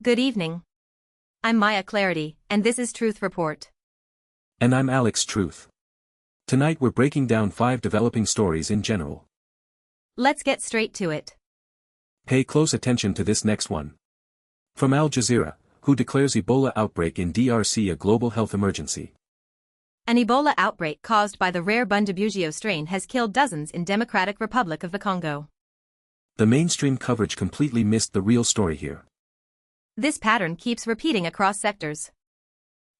Good evening. I'm Maya Clarity, and this is Truth Report. And I'm Alex Truth. Tonight we're breaking down 5 developing stories in general. Let's get straight to it. Pay close attention to this next one. From Al Jazeera, who declares Ebola outbreak in DRC a global health emergency. An Ebola outbreak caused by the rare Bundibugyo strain has killed dozens in Democratic Republic of the Congo. The mainstream coverage completely missed the real story here. This pattern keeps repeating across sectors.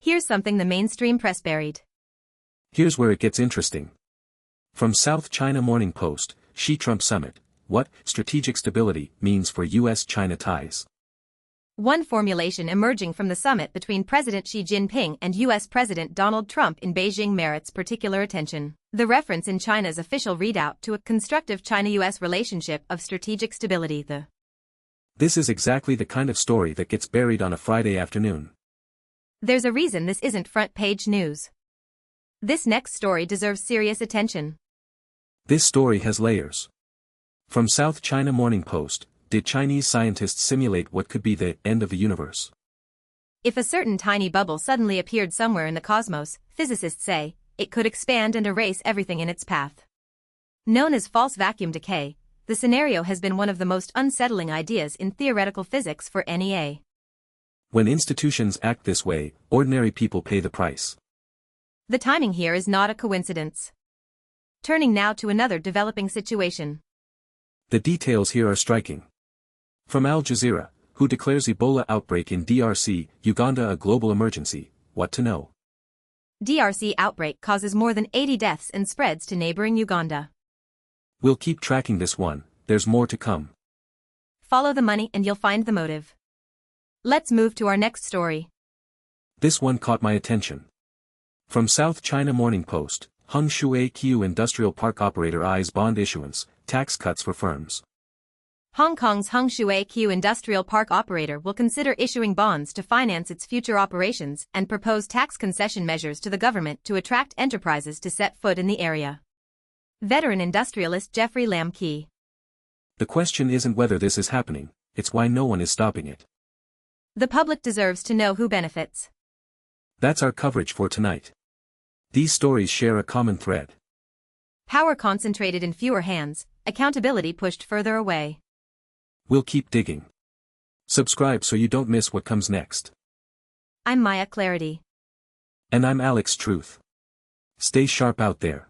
Here's something the mainstream press buried. Here's where it gets interesting. From South China Morning Post, Xi-Trump Summit, what strategic stability means for U.S.-China ties. One formulation emerging from the summit between President Xi Jinping and U.S. President Donald Trump in Beijing merits particular attention. The reference in China's official readout to a constructive China-U.S. relationship of strategic stability. This is exactly the kind of story that gets buried on a Friday afternoon. There's a reason this isn't front-page news. This next story deserves serious attention. This story has layers. From South China Morning Post, did Chinese scientists simulate what could be the end of the universe? If a certain tiny bubble suddenly appeared somewhere in the cosmos, physicists say, it could expand and erase everything in its path. Known as false vacuum decay, the scenario has been one of the most unsettling ideas in theoretical physics for NEA. When institutions act this way, ordinary people pay the price. The timing here is not a coincidence. Turning now to another developing situation. The details here are striking. From Al Jazeera, who declares Ebola outbreak in DRC, Uganda a global emergency, what to know? DRC outbreak causes more than 80 deaths and spreads to neighboring Uganda. We'll keep tracking this one, there's more to come. Follow the money and you'll find the motive. Let's move to our next story. This one caught my attention. From South China Morning Post, Shui Kiu industrial park operator eyes bond issuance, tax cuts for firms. Hong Kong's Shui Kiu industrial park operator will consider issuing bonds to finance its future operations and propose tax concession measures to the government to attract enterprises to set foot in the area. Veteran industrialist Jeffrey Lam Key. The question isn't whether this is happening, it's why no one is stopping it. The public deserves to know who benefits. That's our coverage for tonight. These stories share a common thread. Power concentrated in fewer hands, accountability pushed further away. We'll keep digging. Subscribe so you don't miss what comes next. I'm Maya Clarity. And I'm Alex Truth. Stay sharp out there.